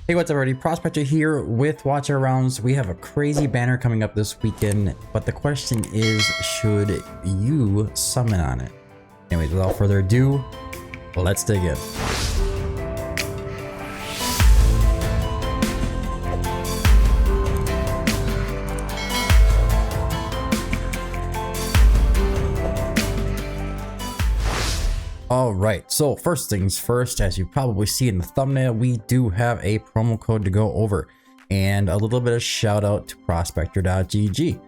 Hey, what's up everybody? Prospector here with Watcher Rounds. We have a crazy banner coming up this weekend, but the question is, should you summon on it? Anyways, without further ado, let's dig in. Alright, so first things first, as you probably see in the thumbnail, we do have a promo code to go over and a little bit of shout out to prospector.gg.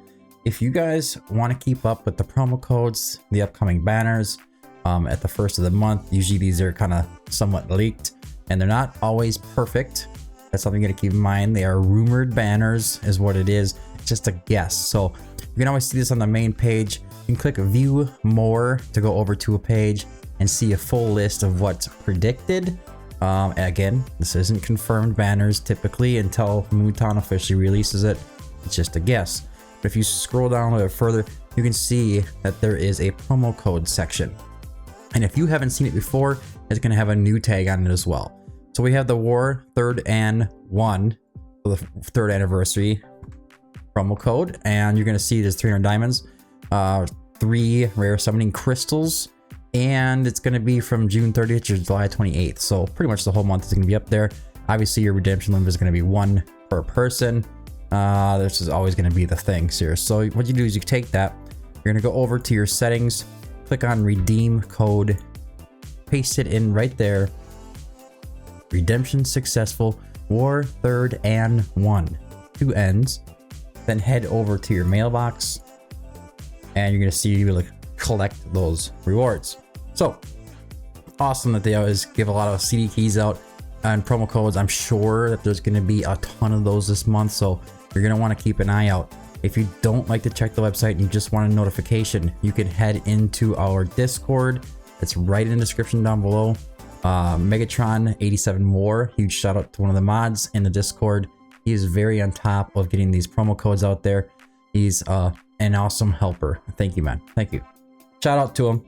If you guys want to keep up with the promo codes, the upcoming banners at the first of the month, usually these are kind of somewhat leaked and they're not always perfect. That's something you got to keep in mind. They are rumored banners is what it is. It's just a guess. So you can always see this on the main page. You can click view more to go over to a page and see a full list of what's predicted. Again, this isn't confirmed banners typically until Muton officially releases it. It's just a guess. But if you scroll down a little further, you can see that there is a promo code section. And if you haven't seen it before, it's going to have a new tag on it as well. So we have the War 3rd and 1 for the 3rd anniversary promo code. And you're going to see there's 300 diamonds, 3 rare summoning crystals, and it's going to be from June 30th to July 28th. So pretty much the whole month is going to be up there. Obviously your redemption limit is going to be 1 per person. This is always going to be the thing here. So what you do is you take that, you're going to go over to your settings, click on redeem code, paste it in right there. Redemption successful, War 3rd and 1, 2 ends. Then head over to your mailbox and you're going to see you like collect those rewards. So awesome that they always give a lot of CD keys out and promo codes. I'm sure that there's going to be a ton of those this month, so you're going to want to keep an eye out. If you don't like to check the website and you just want a notification, you can head into our Discord. It's right in the description down below. Megatron87 War, huge shout out to one of the mods in the Discord. He is very on top of getting these promo codes out there. He's an awesome helper. Thank you, man. Thank you. Shout out to him.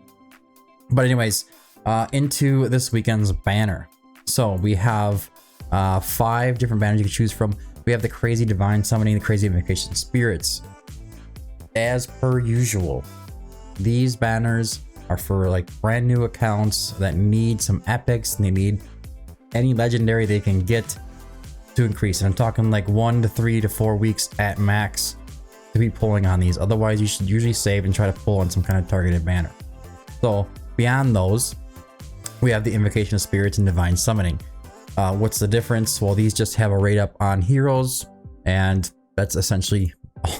But anyways, into this weekend's banner. So we have 5 different banners you can choose from. We have the Crazy Divine Summoning, the Crazy Invocation Spirits. As per usual, these banners are for like brand new accounts that need some epics and they need any legendary they can get to increase. And I'm talking like 1 to 3 to 4 weeks at max to be pulling on these. Otherwise, you should usually save and try to pull on some kind of targeted banner. So beyond those, we have the Invocation of Spirits and Divine Summoning. What's the difference? Well, these just have a rate up on heroes, and that's essentially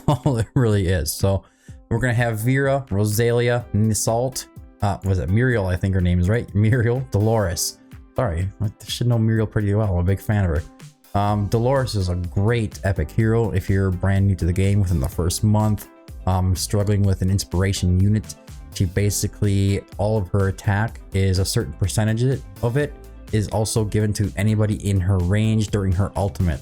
all it really is. So we're gonna have Vera, Rosalia, Nisalt, was it Muriel? I think her name is right. Muriel, Dolores. Sorry, I should know Muriel pretty well. I'm a big fan of her. Dolores is a great epic hero if you're brand new to the game within the first month, struggling with an inspiration unit. She basically, all of her attack is a certain percentage of it is also given to anybody in her range during her ultimate.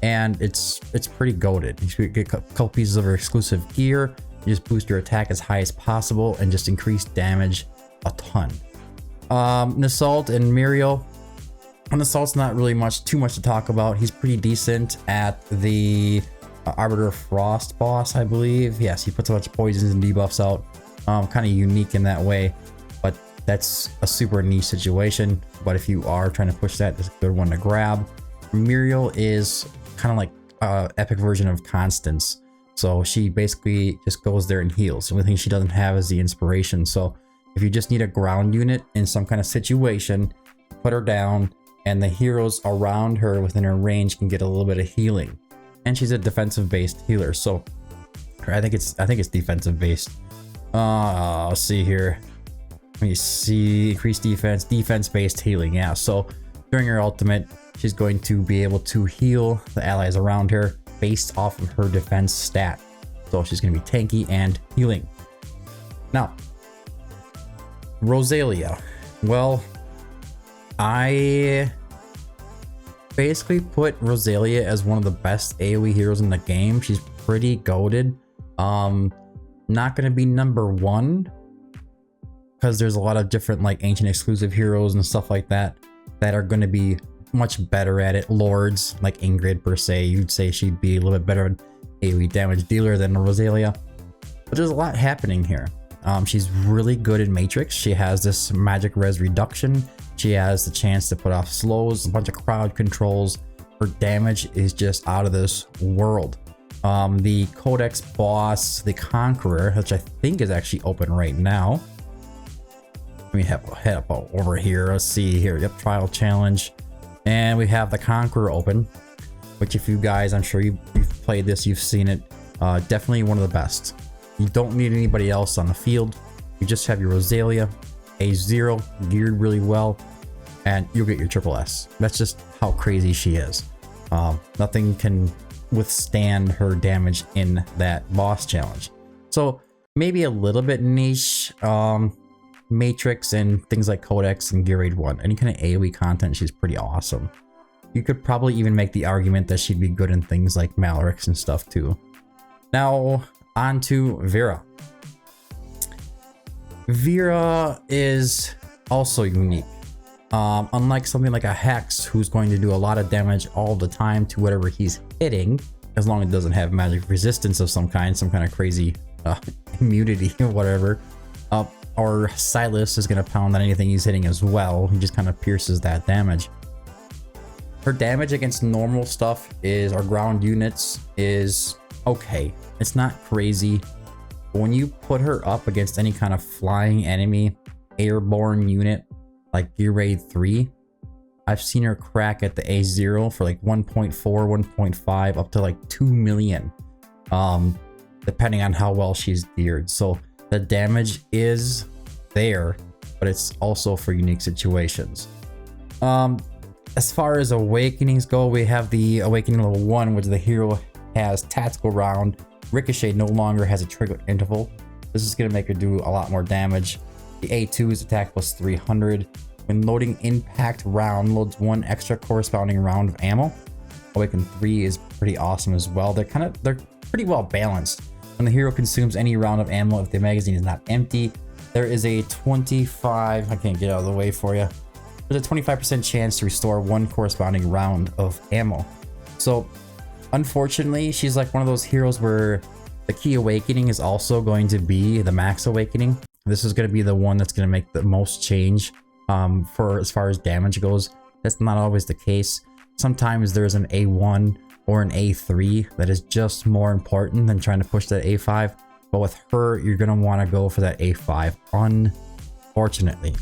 And it's pretty goated. You get a couple pieces of her exclusive gear, you just boost your attack as high as possible and just increase damage a ton. Nisalt and Muriel. Nisalt's not really too much to talk about. He's pretty decent at the Arbiter of Frost boss, I believe. Yes, he puts a bunch of poisons and debuffs out. Kind of unique in that way, but that's a super niche situation. But if you are trying to push that, it's a good one to grab. Muriel is kind of like an epic version of Constance. So she basically just goes there and heals. The only thing she doesn't have is the inspiration. So if you just need a ground unit in some kind of situation, put her down and the heroes around her within her range can get a little bit of healing. And she's a defensive based healer. So I think it's defensive based. Let's see here. Let me see. Increased defense based healing. Yeah, so during her ultimate, she's going to be able to heal the allies around her based off of her defense stat. So she's going to be tanky and healing. Now, Rosalia. Well, I basically put Rosalia as one of the best AoE heroes in the game. She's pretty goated. Not going to be number 1 because there's a lot of different like ancient exclusive heroes and stuff like that that are going to be much better at it. Lords, like Ingrid per se, you'd say she'd be a little bit better an AoE damage dealer than Rosalia. But there's a lot happening here. She's really good in Matrix. She has this magic res reduction. She has the chance to put off slows, a bunch of crowd controls. Her damage is just out of this world. The Codex boss, the Conqueror, which I think is actually open right now. Let me head up over here. Let's see here. Yep, trial challenge. And we have the Conqueror open, which if you guys, I'm sure you've played this, you've seen it. Definitely one of the best. You don't need anybody else on the field. You just have your Rosalia, A0, geared really well, and you'll get your triple S. That's just how crazy she is. Nothing can withstand her damage in that boss challenge. So maybe a little bit niche. Matrix and things like Codex and Gear Raid 1. Any kind of AoE content, she's pretty awesome. You could probably even make the argument that she'd be good in things like Malarix and stuff too. Now, on to Vera. Vera is also unique. Unlike something like a Hex, who's going to do a lot of damage all the time to whatever he's hitting, as long as it doesn't have magic resistance of some kind of crazy immunity or whatever. Or Silas is going to pound on anything he's hitting as well. He just kind of pierces that damage. Her damage against normal stuff is, or ground units, is okay. It's not crazy. But when you put her up against any kind of flying enemy, airborne unit, like Gear Raid 3, I've seen her crack at the A0 for like 1.4, 1.5, up to like 2 million. Depending on how well she's geared. So the damage is there, but it's also for unique situations. As far as awakenings go, we have the awakening level 1, which the hero has tactical round. Ricochet no longer has a trigger interval. This is going to make her do a lot more damage. The A2 is attack plus 300. When loading impact round, loads 1 extra corresponding round of ammo. Awaken 3 is pretty awesome as well. They're pretty well balanced. When the hero consumes any round of ammo, if the magazine is not empty, there is a 25, I can't get out of the way for you. There's a 25% chance to restore 1 corresponding round of ammo. So unfortunately, she's like one of those heroes where the key awakening is also going to be the max awakening. This is going to be the one that's going to make the most change for as far as damage goes. That's not always the case. Sometimes there's an A1 or an A3 that is just more important than trying to push that A5. But with her, you're going to want to go for that A5, unfortunately.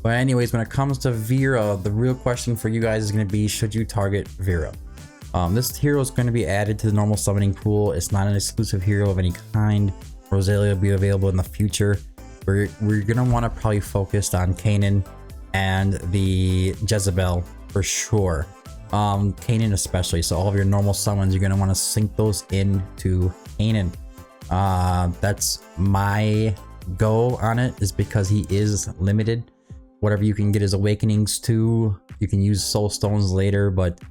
But anyways, when it comes to Vera, the real question for you guys is going to be, should you target Vera? This hero is going to be added to the normal summoning pool. It's not an exclusive hero of any kind. Rosalia will be available in the future. We're going to want to probably focus on Kanan and the Jezebel for sure. Kanan especially. So all of your normal summons, you're going to want to sync those into Kanan. That's my go on it, is because he is limited. Whatever you can get his awakenings to, you can use soul stones later, but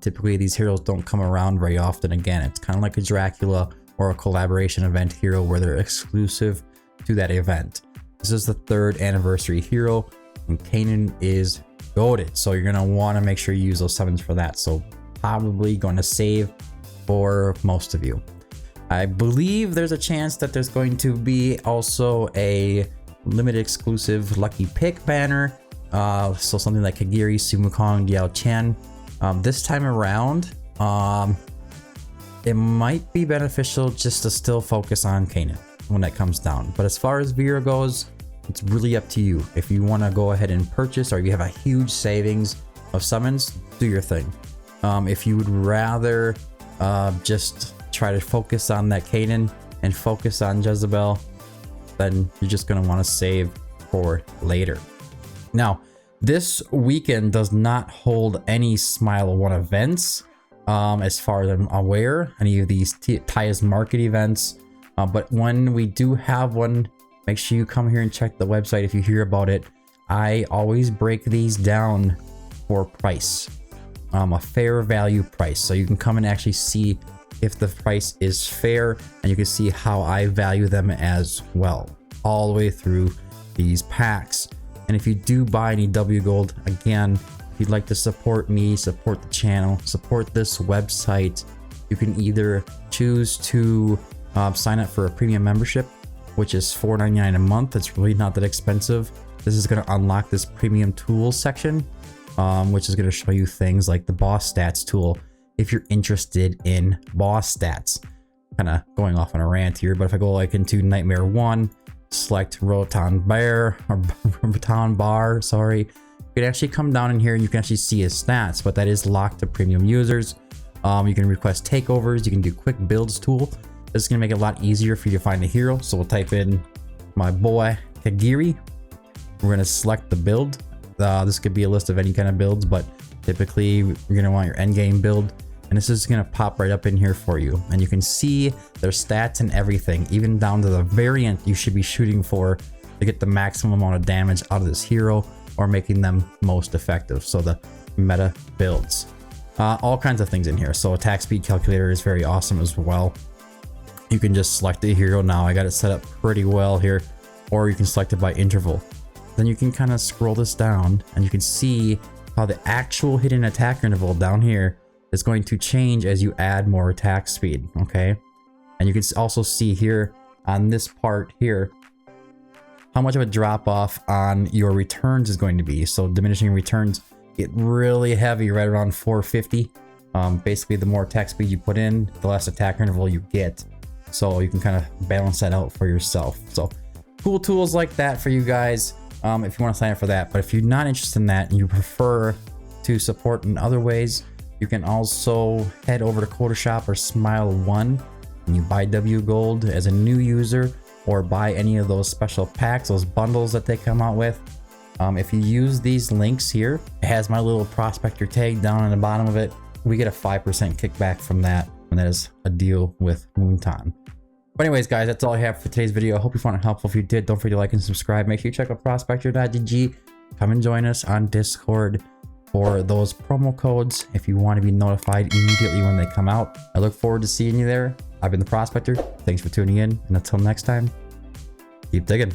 typically these heroes don't come around very often. Again, it's kind of like a Dracula or a collaboration event hero where they're exclusive to that event. This is the 3rd anniversary hero, and Kanan is goated, so you're gonna want to make sure you use those summons for that. So probably going to save for most of you. I believe there's a chance that there's going to be also a limited exclusive lucky pick banner. So something like Kagiri, Sumukong, Diao Chen. This time around, it might be beneficial just to still focus on Kanan when that comes down. But as far as Vera goes, it's really up to you. If you want to go ahead and purchase, or you have a huge savings of summons, do your thing. If you would rather just try to focus on that Kanan and focus on Jezebel, then you're just going to want to save for later. Now, this weekend does not hold any Smile 1 events, as far as I'm aware, any of these Taya's Market events. But when we do have one, make sure you come here and check the website if you hear about it. I always break these down for price, a fair value price. So you can come and actually see if the price is fair, and you can see how I value them as well, all the way through these packs. And if you do buy any W Gold, again, if you'd like to support me, support the channel, support this website, you can either choose to sign up for a premium membership, which is $4.99 a month. It's really not that expensive. This is going to unlock this premium tools section, which is going to show you things like the boss stats tool if you're interested in boss stats. Kind of going off on a rant here, but if I go like into Nightmare 1, select Rotan Bar, sorry, you can actually come down in here and you can actually see his stats, but that is locked to premium users. You can request takeovers, you can do quick builds tool. This is going to make it a lot easier for you to find a hero. So we'll type in my boy Kagiri. We're going to select the build. This could be a list of any kind of builds, but typically you're going to want your end game build. And this is going to pop right up in here for you. And you can see their stats and everything, even down to the variant you should be shooting for to get the maximum amount of damage out of this hero or making them most effective. So the meta builds. All kinds of things in here. So attack speed calculator is very awesome as well. You can just select the hero now. I got it set up pretty well here. Or you can select it by interval. Then you can kind of scroll this down and you can see how the actual hidden attack interval down here is going to change as you add more attack speed, okay? And you can also see here on this part here how much of a drop off on your returns is going to be. So diminishing returns get really heavy right around 450. Basically, the more attack speed you put in, the less attack interval you get. So you can kind of balance that out for yourself. So cool tools like that for you guys if you want to sign up for that. But if you're not interested in that and you prefer to support in other ways, you can also head over to Quota Shop or Smile One and you buy W Gold as a new user or buy any of those special packs, those bundles that they come out with. If you use these links here, it has my little prospector tag down on the bottom of it. We get a 5% kickback from that, and that is a deal with Moonton. But anyways, guys, that's all I have for today's video. I hope you found it helpful. If you did, don't forget to like and subscribe. Make sure you check out prospector.gg. Come and join us on Discord for those promo codes if you want to be notified immediately when they come out. I look forward to seeing you there. I've been the Prospector. Thanks for tuning in, and until next time, keep digging.